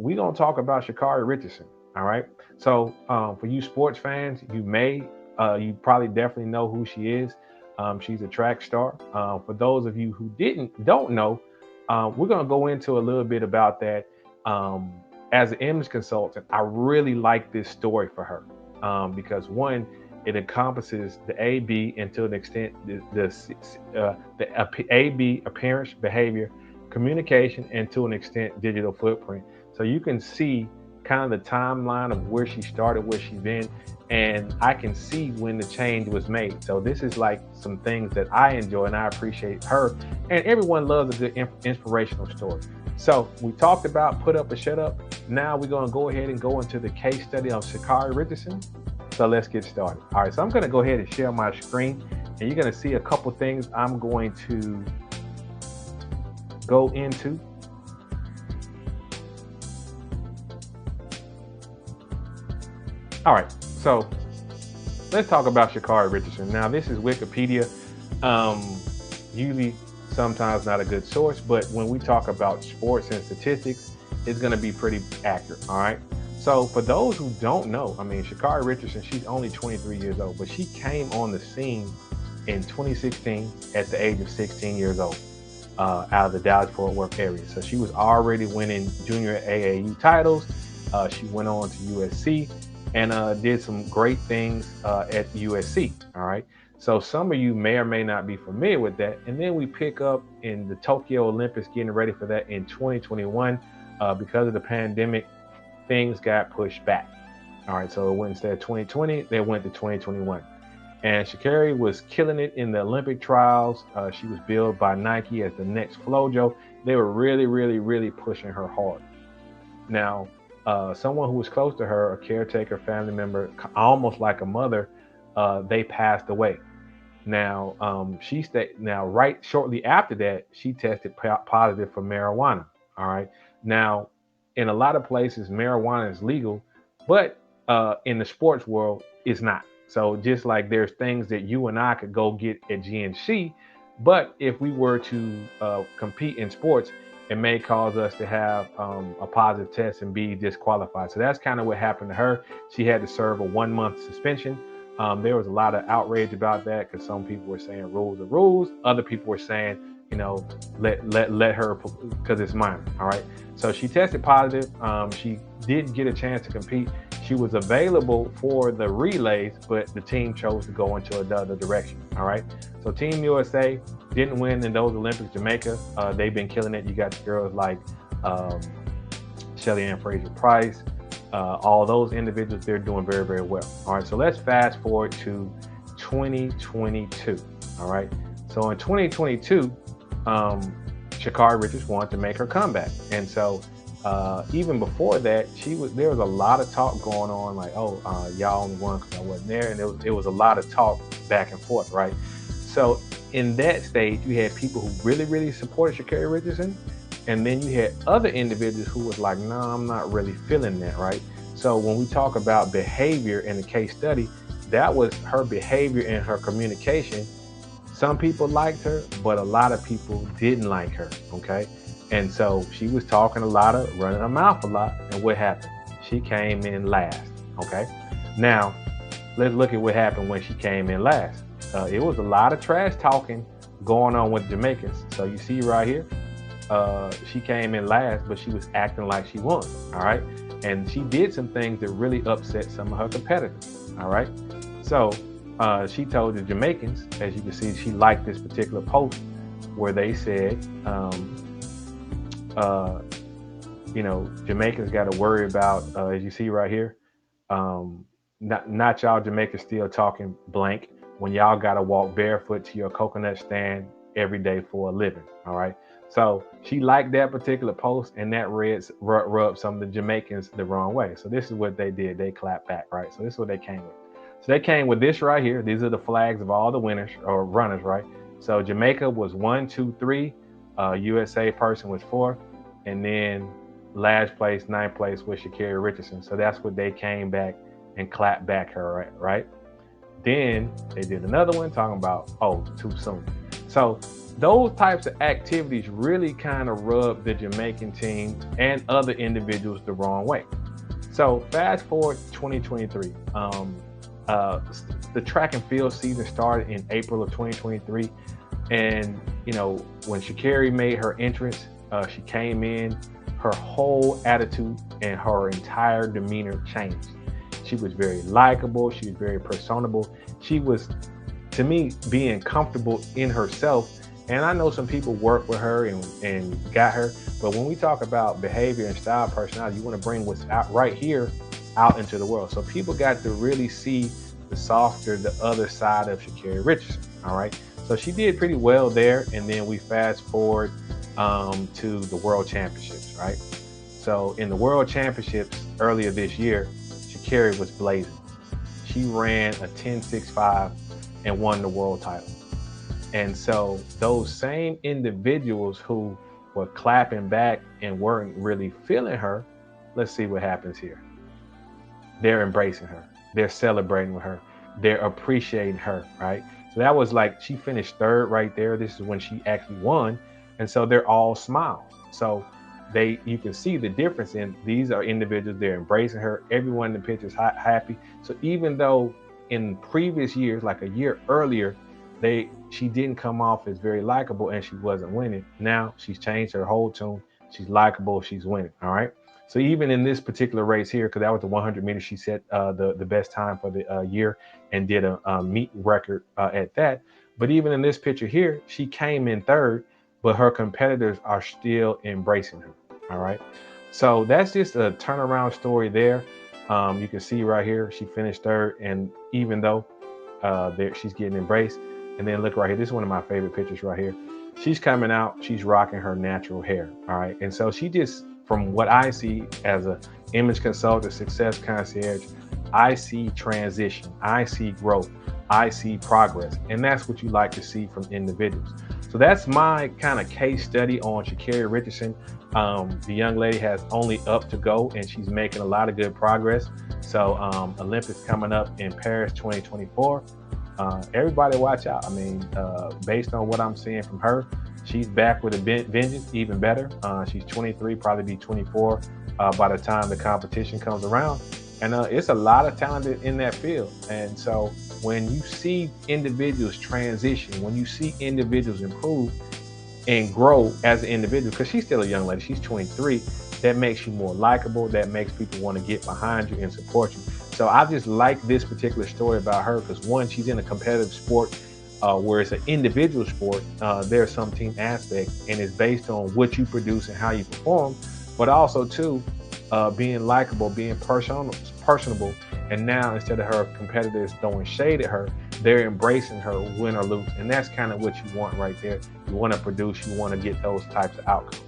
we're going to talk about Sha'Carri Richardson. All right. So for you sports fans, you probably definitely know who she is. She's a track star. For those of you who don't know, we're going to go into a little bit about that. As an image consultant, I really like this story for her because one, it encompasses the AB and to an extent the AB, appearance, behavior, communication, and to an extent digital footprint. So you can see kind of the timeline of where she started, where she's been, and I can see when the change was made. So this is like some things that I enjoy and I appreciate her. And everyone loves a good inspirational story. So we talked about put up or shut up. Now we're going to go ahead and go into the case study of Sha'Carri Richardson. So let's get started. All right, so I'm going to go ahead and share my screen, and you're going to see a couple things I'm going to go into. All right, so let's talk about Sha'Carri Richardson. Now, this is Wikipedia. Usually, sometimes not a good source, but when we talk about sports and statistics, it's going to be pretty accurate. All right. So for those who don't know, I mean, Sha'Carri Richardson, she's only 23 years old, but she came on the scene in 2016 at the age of 16 years old out of the Dallas-Fort Worth area. So she was already winning junior AAU titles. She went on to USC and did some great things at USC. All right. So some of you may or may not be familiar with that. And then we pick up in the Tokyo Olympics, getting ready for that in 2021. Because of the pandemic, things got pushed back. All right, so it went instead of 2020, they went to 2021. And Sha'Carri was killing it in the Olympic trials. She was billed by Nike as the next Flojo. They were really, really, really pushing her hard. Now, someone who was close to her, a caretaker, family member, almost like a mother, they passed away. Now, right shortly after that, she tested positive for marijuana. All right. Now, in a lot of places, marijuana is legal, but in the sports world, it's not. So just like there's things that you and I could go get at GNC, but if we were to compete in sports, it may cause us to have a positive test and be disqualified. So that's kind of what happened to her. She had to serve a 1-month suspension. There was a lot of outrage about that because some people were saying rules are rules. Other people were saying, let her, because it's minor. All right. So she tested positive. She didn't get a chance to compete. She was available for the relays, but the team chose to go into another direction. All right. So Team USA didn't win in those Olympics. Jamaica, they've been killing it. You got the girls like Shelly Ann Fraser-Price. All those individuals, they're doing very, very well. All right. So let's fast forward to 2022. All right. So in 2022, Sha'Carri Richardson wanted to make her comeback. And so even before that, there was a lot of talk going on, like, y'all only won because I wasn't there. And it was a lot of talk back and forth, right? So in that stage, you had people who really, really supported Sha'Carri Richardson. And then you had other individuals who was like, no, I'm not really feeling that, right? So when we talk about behavior in the case study, that was her behavior and her communication. Some people liked her, but a lot of people didn't like her, okay? And so she was talking a lot, running her mouth a lot, and what happened? She came in last, okay? Now, let's look at what happened when she came in last. It was a lot of trash talking going on with Jamaicans. So you see right here, she came in last, but she was acting like she won, all right? And she did some things that really upset some of her competitors, all right? So she told the Jamaicans, as you can see, she liked this particular post where they said, Jamaicans got to worry about, as you see right here, not y'all Jamaicans still talking blank when y'all got to walk barefoot to your coconut stand every day for a living. All right. So she liked that particular post, and that rubbed some of the Jamaicans the wrong way. So this is what they did. They clapped back. Right. So this is what they came with. So they came with this right here. These are the flags of all the winners or runners. Right. So Jamaica was 1, 2, 3. USA person was 4. And then last place, 9th place was Sha'Carri Richardson. So that's what they came back and clapped back her, right? Then they did another one talking about, too soon. So those types of activities really kind of rub the Jamaican team and other individuals the wrong way. So fast forward 2023, the track and field season started in April of 2023. And, you know, when Sha'Carri made her entrance, she came in, her whole attitude and her entire demeanor changed. She was very likable. She was very personable. She was, to me, being comfortable in herself. And I know some people work with her and got her, but when we talk about behavior and style, personality, you want to bring what's out right here out into the world. So people got to really see the softer, the other side of Sha'Carri Richardson. All right. So she did pretty well there. And then we fast forward to the World Championships, right? So in the World Championships earlier this year, Sha'Carri was blazing. She ran a 10.65 and won the world title. And so those same individuals who were clapping back and weren't really feeling her, let's see what happens here. They're embracing her. They're celebrating with her. They're appreciating her, right? So that was like, she finished third right there. This is when she actually won. And so they're all smiles. So you can see the difference in these are individuals, they're embracing her. Everyone in the picture is happy. So even though in previous years, like a year earlier, she didn't come off as very likable and she wasn't winning. Now she's changed her whole tune. She's likable, she's winning, all right? So even in this particular race here, because that was the 100 meters, she set the best time for the year and did a meet record at that. But even in this picture here, she came in third, but her competitors are still embracing her, all right? So that's just a turnaround story there. You can see right here, she finished third, and even though she's getting embraced. And then look right here, this is one of my favorite pictures right here. She's coming out, she's rocking her natural hair, all right? And so she just, from what I see as a image consultant, success concierge, I see transition, I see growth, I see progress. And that's what you like to see from individuals. So that's my kind of case study on Sha'Carri Richardson. The young lady has only up to go and she's making a lot of good progress. So Olympics coming up in Paris 2024. Everybody watch out. I mean, based on what I'm seeing from her, she's back with a vengeance, even better. She's 23, probably be 24 by the time the competition comes around. And it's a lot of talent in that field. And so when you see individuals transition, when you see individuals improve and grow as an individual, because she's still a young lady, she's 23, that makes you more likable, that makes people want to get behind you and support you. So I just like this particular story about her because one, she's in a competitive sport where it's an individual sport. There's some team aspect and it's based on what you produce and how you perform, but also too, being likable, being personable. And now instead of her competitors throwing shade at her, they're embracing her, win or lose. And that's kind of what you want right there. You want to produce, you want to get those types of outcomes.